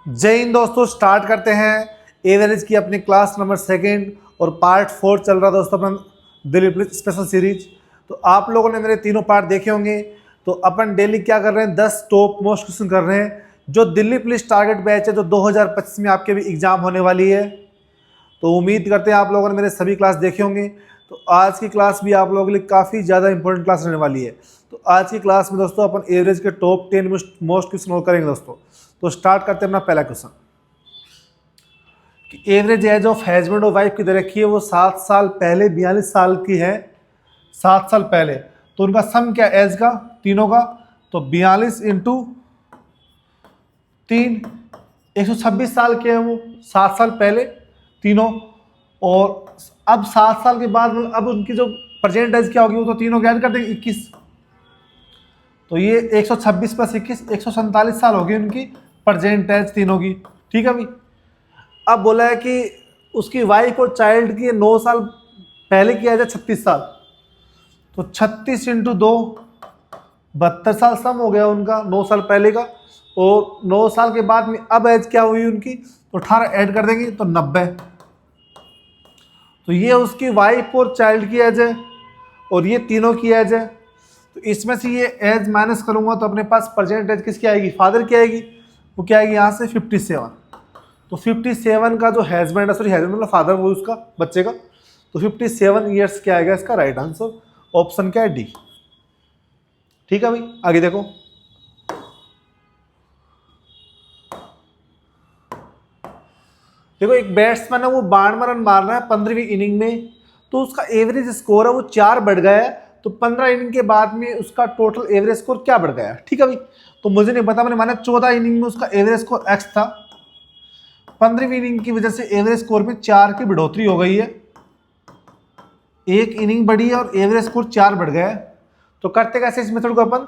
जय हिंद दोस्तों, स्टार्ट करते हैं एवरेज की अपनी क्लास नंबर सेकंड और पार्ट 4 चल रहा दोस्तों अपना दिल्ली पुलिस स्पेशल सीरीज। तो आप लोगों ने मेरे तीनों पार्ट देखे होंगे। तो अपन डेली क्या कर रहे हैं, 10 टॉप मोस्ट क्वेश्चन कर रहे हैं जो दिल्ली पुलिस टारगेट बैच है जो 2025 में आपके भी एग्जाम होने वाली है। तो उम्मीद करते हैं आप लोगों ने मेरे सभी क्लास देखे होंगे। तो आज की क्लास भी आप लोगों के लिए काफ़ी ज़्यादा इंपॉर्टेंट क्लास रहने वाली है। तो आज की क्लास में दोस्तों अपन एवरेज के टॉप 10 मोस्ट क्वेश्चन और करेंगे दोस्तों। तो स्टार्ट करते हैं अपना पहला क्वेश्चन कि एवरेज एज ऑफ हस्बैंड और वाइफ की दे रखी है वो 7 साल पहले 42 साल की है। 7 साल पहले तो उनका सम क्या एज का तीनों का, तो 42 इंटू 3 126 साल के हैं वो 7 साल पहले तीनों। और अब 7 साल के बाद अब उनकी जो प्रेजेंट एज क्या होगी वो तो तीनों ऐड कर देंगे 21। तो ये 126 प्लस 21 147 साल होगी उनकी प्रेजेंट एज तीनों की। ठीक है भाई। अब बोला है कि उसकी वाइफ और चाइल्ड की 9 साल पहले की एज है 36 साल। तो 36 इंटू 2 72 साल सम हो गया उनका 9 साल पहले का। और 9 साल के बाद में अब एज क्या हुई उनकी, तो 18 ऐड कर देंगे तो 90। तो ये उसकी वाइफ और चाइल्ड की एज है और ये तीनों की एज है। तो इसमें से ये एज माइनस करूंगा तो अपने पास प्रेजेंट एज किसकी आएगी, फादर की आएगी। वो क्या आएगी यहाँ से 57। तो 57 का जो हस्बैंड है, सॉरी हस्बैंड मतलब फादर वो उसका बच्चे का, तो 57 ईयर्स क्या आएगा इसका राइट आंसर। ऑप्शन क्या है डी। ठीक है भाई, आगे देखो। देखो एक बैट्समैन है वो 92 रन मार रहा है 15वीं इनिंग में, तो उसका एवरेज स्कोर है वो 4 बढ़ गया है। तो 15 इनिंग के बाद में उसका टोटल एवरेज स्कोर क्या बढ़ गया है। ठीक है भाई। तो मुझे नहीं पता, मैंने माना 14 इनिंग में उसका एवरेज स्कोर एक्स था, 15वीं इनिंग की वजह से एवरेज स्कोर में 4 की बढ़ोतरी हो गई है। एक इनिंग बढ़ी है और एवरेज स्कोर 4 बढ़ गया है। तो करते कैसे इस मेथड को अपन,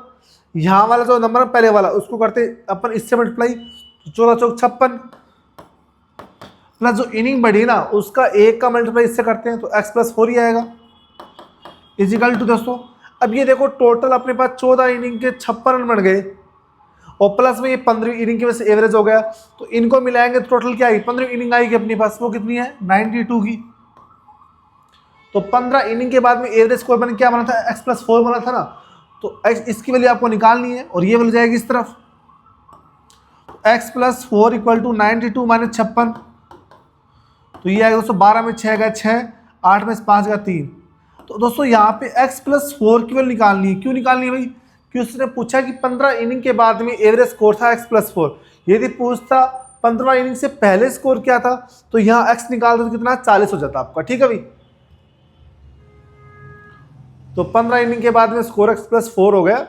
यहाँ वाला जो नंबर है पहले वाला उसको करते अपन इससे मल्टीप्लाई, 14 चौक 56 प्लस जो इनिंग बढ़ी ना उसका एक का मल्टीप्लाई इससे करते हैं तो x प्लस 4 ही आएगा इजिकल टू दोस्तों। अब ये देखो टोटल अपने पास 14 इनिंग के 56 रन बढ़ गए और प्लस में ये 15वीं इनिंग की वजह से एवरेज हो गया। तो इनको मिलाएंगे तो टोटल क्या आएगी, 15वीं इनिंग आएगी अपने पास, वो कितनी है 92 की। तो 15 इनिंग के बाद में एवरेज स्कोर मैंने क्या बना था, x प्लस 4 बना था ना। तो x इसकी वैल्यू आपको निकालनी है और ये मिल जाएगी इस तरफ। x plus 4 equal to 92 minus 56। तो ये आएगा दोस्तों 12 में 6 गया 6, 8 में 5 गया 3। तो दोस्तों यहाँ पे x प्लस 4 की वैल्यू निकालनी है। क्यों निकालनी है भाई, कि उसने पूछा कि 15 इनिंग के बाद में एवरेज स्कोर था x प्लस 4। यदि पूछता 15 इनिंग से पहले स्कोर क्या था तो यहाँ x निकाल दो तो कितना 40 हो जाता आपका। ठीक है भाई। तो 15 इनिंग के बाद में स्कोर x प्लस 4 हो गया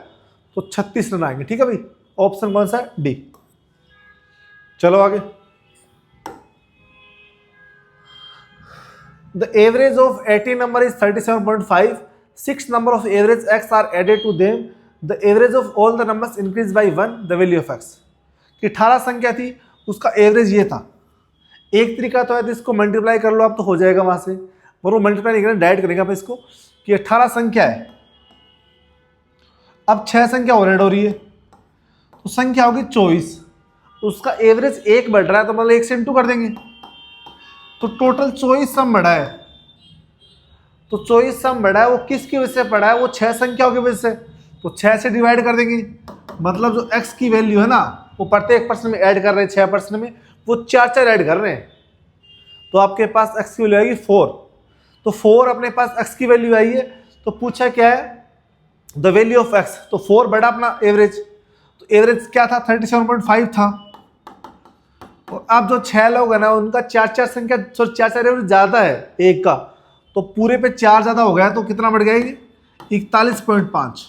तो 36 रन आएंगे। ठीक है भाई। ऑप्शन कौन सा है, डी। चलो आगे। The average of 80 number is 37.5. 6 number of average x are added to them. The average of all the numbers increased by 1. The value of x. कि 18 संख्या थी उसका एवरेज ये था। एक तरीका तो है तो इसको मल्टीप्लाई कर लो आप तो हो जाएगा वहां से, पर वो मल्टीप्लाई नहीं करना डायरेक्ट करेंगे आप इसको कि 18 संख्या है। अब 6 संख्या और ऐड हो रही है तो संख्या होगी 24। उसका एवरेज 1 बढ़ रहा है तो मतलब 1 से इंटू कर देंगे तो टोटल 24 सम बढ़ा है। तो 24 सम बढ़ा है वो किसकी वजह से बढ़ा है, वो 6 संख्याओं की वजह से। तो 6 से डिवाइड कर देंगे, मतलब जो x की वैल्यू है ना वो प्रत्येक पर्सन में ऐड कर रहे हैं, 6 पर्सन में वो 4 ऐड कर रहे हैं। तो आपके पास x की वैल्यू आएगी 4। तो 4 अपने पास x की वैल्यू आई है। तो पूछा क्या है, द वैल्यू ऑफ x। तो 4 बढ़ा अपना एवरेज, तो एवरेज क्या था 37.5 था। और अब जो 6 लोग है ना उनका 4 संख्या, सॉरी 4 एवरेज ज्यादा है एक का, तो पूरे पे 4 ज्यादा हो गया तो कितना बढ़ गया ये 41.5।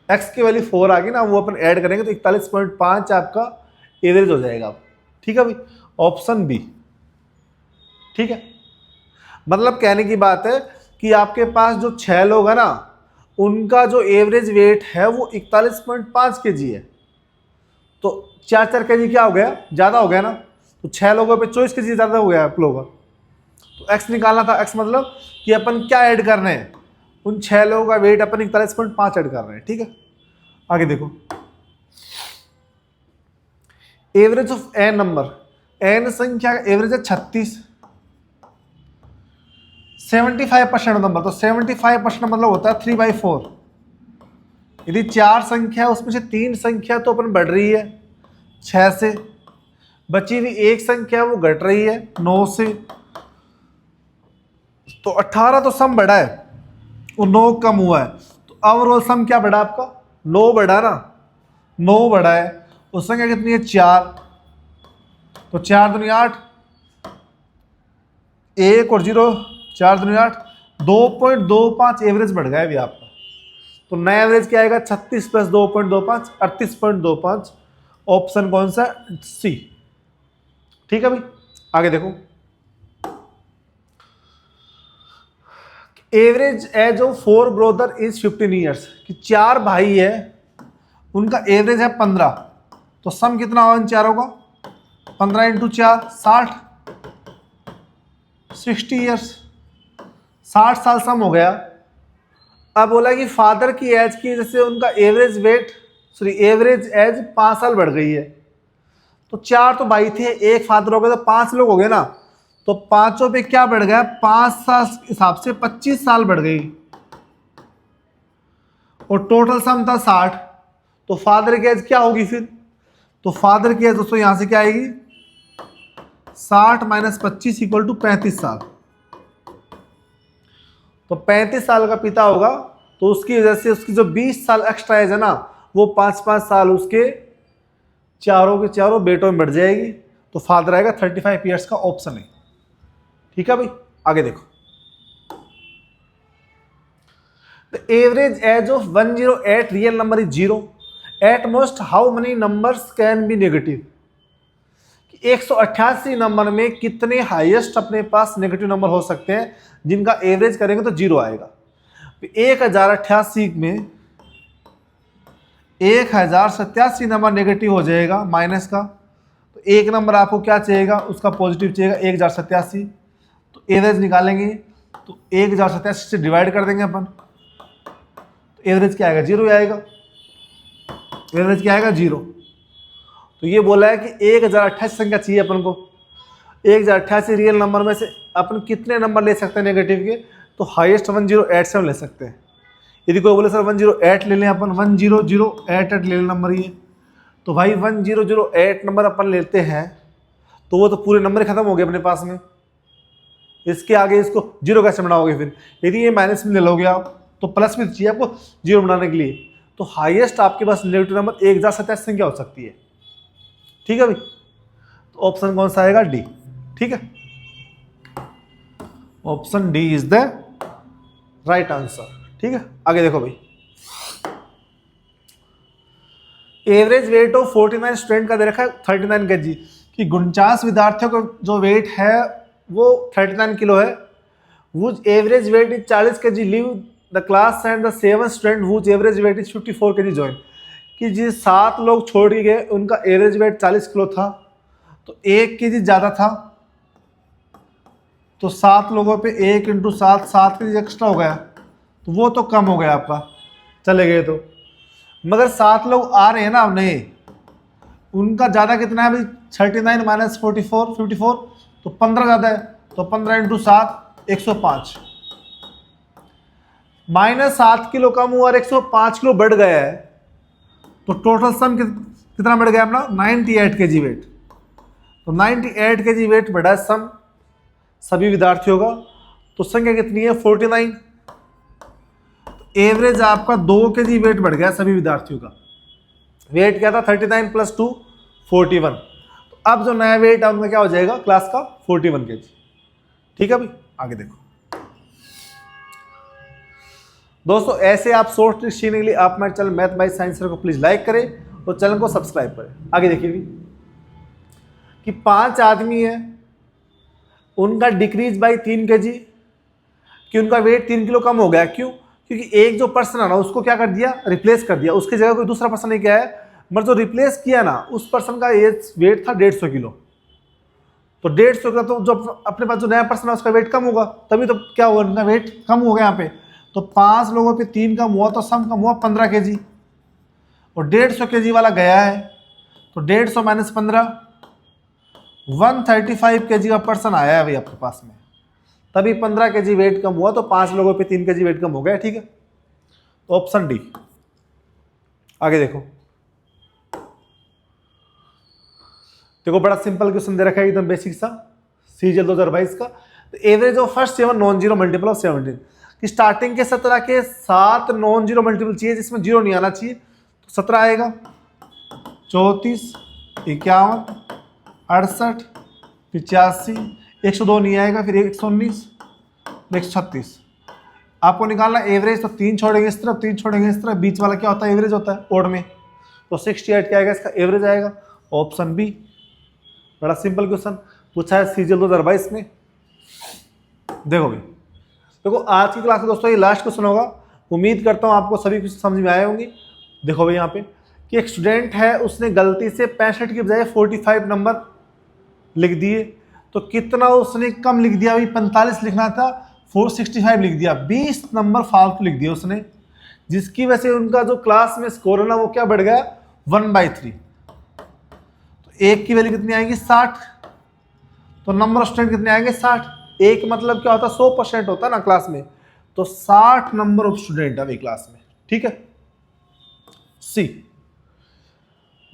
x की वैल्यू 4 आ गई ना, वो अपन ऐड करेंगे तो 41.5 आपका एवरेज हो जाएगा। ठीक है भाई, ऑप्शन बी। ठीक है, मतलब कहने की बात है कि आपके पास जो 6 लोग है ना उनका जो एवरेज वेट है वो 41.5 kg है। तो 4 kg क्या हो गया, ज्यादा हो गया ना। तो 6 लोगों पे 24 kg ज्यादा हो गया आप लोगों का। तो x निकालना था, x मतलब कि अपन क्या ऐड कर रहे हैं, उन 6 लोगों का वेट अपन 41.5 ऐड कर रहे हैं। ठीक है, आगे देखो। Average of N number, N संख्या का एवरेज है 36, 75% नंबर, तो 75% मतलब होता है 3/4। यदि 4 संख्या उसमें से 3 संख्या तो अपन बढ़ रही है 6 से, बची हुई एक संख्या वो घट रही है 9 से, तो 18 तो सम बढ़ा है और 9 कम हुआ है, तो ओवरऑल सम क्या बढ़ा आपका, 9 बढ़ा ना, 9 बढ़ा है। उस संख्या कितनी है 4, तो 4 दूनी 8, 1 और 0, 4 दूनी 8, 2.25 एवरेज बढ़ गया है अभी आपका। तो नया एवरेज क्या आएगा 36 + 2.25, 38.25। ऑप्शन कौन सा, सी। ठीक है भाई, आगे देखो। Average age of 4 brother is 15 years, कि 4 भाई है, उनका एवरेज है 15, तो सम कितना होगा इन चारों का, 15 × 4 60, 60 ईयर्स, 60 साल सम हो गया। अब बोला कि फादर की एज की वजह से उनका average weight, sorry average age 5 साल बढ़ गई है। तो 4 तो भाई थे, एक फादर हो गए, तो 5 लोग हो गए ना, तो पांचों पे क्या बढ़ गया, 5 साल हिसाब से 25 साल बढ़ गई, और टोटल सम था 60। तो फादर की एज क्या होगी फिर, तो फादर की एज दोस्तों यहां से क्या आएगी, 60 - 25 = 35 साल। तो 35 साल का पिता होगा, तो उसकी वजह से उसकी जो 20 साल एक्स्ट्रा एज है ना, वो 5-5 साल उसके चारों के चारों बेटों में बढ़ जाएगी। तो फादर आएगा 35 ईयर्स का, ऑप्शन है। ठीक है भाई, आगे देखो। The average age of 108 real number is 0, at most how many numbers can be negative. 188 number में कितने हाईएस्ट अपने पास नेगेटिव नंबर हो सकते हैं, जिनका एवरेज करेंगे तो 0 आएगा। 1088 में 1087 नंबर नेगेटिव हो जाएगा माइनस का, तो एक नंबर आपको क्या चाहिएगा, उसका पॉजिटिव चाहिएगा 1087। तो एवरेज निकालेंगे, तो 1087 से डिवाइड कर देंगे अपन, तो एवरेज क्या आएगा, 0 आएगा। एवरेज क्या आएगा, 0। तो ये बोला है कि 1088 संख्या चाहिए अपन को। 1088 रियल नंबर में से अपन कितने नंबर ले सकते हैं नेगेटिव के, तो हाईएस्ट 1087 ले सकते हैं। यदि कोई बोले सर 108 ले लें अपन, 10088 ले लें नंबर ये, तो भाई 1008 नंबर अपन लेते हैं, तो वो तो पूरे नंबर खत्म हो गए अपने पास में। इसके आगे इसको 0 कैसे बनाओगे फिर, यदि ये माइनस में ले लोगे आप, तो प्लस में चाहिए आपको 0 बनाने के लिए। तो हाईएस्ट आपके पास नेगेटिव नंबर 1087 संख्या हो सकती है। ठीक है भाई, तो ऑप्शन कौन सा आएगा, डी। ठीक है, option D is the right answer. ठीक है, आगे देखो भाई। एवरेज वेट ऑफ 49 स्टूडेंट का दे रखा है 39 kg, कि 49 विद्यार्थियों का जो वेट है वो 39 किलो है। Was average weight is 40 kg, leave the class and the 7 student was average weight is 54 kg join. कि जिस 7 लोग छोड़ के गए उनका एवरेज वेट 40 किलो था, तो 1 kg ज़्यादा था, तो 7 लोगों पे 1 × 7, 7 kg एक्स्ट्रा हो गया, तो वो तो कम हो गया आपका, चले गए तो। मगर 7 लोग आ रहे हैं ना अब नए, उनका ज़्यादा कितना है भाई, 39 - 44, 54, तो 15 ज़्यादा है, तो 15 × 7 105, -7 किलो कम हुआ और 105 किलो बढ़ गया है, तो टोटल सम कितना बढ़ गया अपना, 98 kg वेट। तो 98 kg वेट बढ़ा सम सभी विद्यार्थियों का, तो संख्या कितनी है 49। तो एवरेज आपका 2 kg वेट बढ़ गया सभी विद्यार्थियों का। वेट क्या था 39 + 2 41, तो अब जो नया वेट है उनका क्या हो जाएगा क्लास का 41 kg। ठीक है भाई, आगे देखो दोस्तों। ऐसे आप शॉर्ट ट्रिक सीखने के लिए आप हमारे चैनल मैथ बाय साइंस को प्लीज लाइक करें और चैनल को सब्सक्राइब करें। आगे देखिए कि 5 आदमी है, उनका डिक्रीज बाई 3 kg, कि उनका वेट 3 किलो कम हो गया। क्यों, क्योंकि एक जो पर्सन है ना उसको क्या कर दिया, रिप्लेस कर दिया, उसकी जगह कोई दूसरा पर्सन नहीं किया है, मगर जो रिप्लेस किया ना उस पर्सन का एज वेट था 150 किलो, तो 150 का, तो जो अपने पास जो नया पर्सन है उसका वेट कम होगा, तभी तो क्या हुआ उनका वेट कम हो गया यहाँ पे। तो 5 लोगों पे 3 कम हुआ, तो सम कम हुआ 15 kg, और 150 kg वाला गया है, तो 150 माइनस 15, 135 kg का पर्सन आया है भाई आपके पास में, तभी 15 kg वेट कम हुआ, तो 5 लोगों पे 3 kg वेट कम हो गया, ठीक है। तो ऑप्शन डी। आगे देखो, देखो बड़ा सिंपल क्वेश्चन दे रखा है एकदम बेसिक सा, सीजीएल 2022 का। तो average of first 7 non zero multiple of 17, कि स्टार्टिंग के 17 के 7 नॉन जीरो मल्टीपल चाहिए जिसमें जीरो नहीं आना चाहिए, तो 17 आएगा, 34, 51, 68, 85, 102 नहीं आएगा, फिर 119, 136। आपको निकालना एवरेज, तो 3 छोड़ेंगे इस तरफ, 3 छोड़ेंगे इस तरफ, बीच वाला क्या होता है, एवरेज होता है ओड में, तो 68 क्या आएगा, इसका एवरेज आएगा, ऑप्शन बी। बड़ा सिंपल क्वेश्चन पूछा है सीजीएल 2022 में। देखो भाई, देखो आज की क्लास में दोस्तों ये लास्ट क्वेश्चन होगा, उम्मीद करता हूँ आपको सभी कुछ समझ में आए होंगे। देखो भाई यहाँ पे कि एक स्टूडेंट है, उसने गलती से 65 की बजाय 45 नंबर लिख दिए, तो कितना उसने कम लिख दिया भाई, 45 लिखना था 465 लिख दिया, 20 नंबर फालतू लिख दिया उसने, जिसकी वजह से उनका जो क्लास में स्कोर है ना वो क्या बढ़ गया, 1/3। तो एक की वैल्यू कितनी आएगी, 60, तो नंबर ऑफ स्टूडेंट कितने आएंगे, 60। एक मतलब क्या होता है, 100% होता है ना क्लास में, तो 60 नंबर ऑफ स्टूडेंट है भाई क्लास में, ठीक है। सी।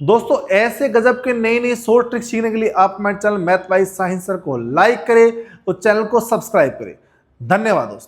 दोस्तों ऐसे गजब के नई नई शॉर्ट ट्रिक सीखने के लिए आप हमारे चैनल मैथ बाय साहिल सर को लाइक करें और चैनल को सब्सक्राइब करें। धन्यवाद दोस्तों।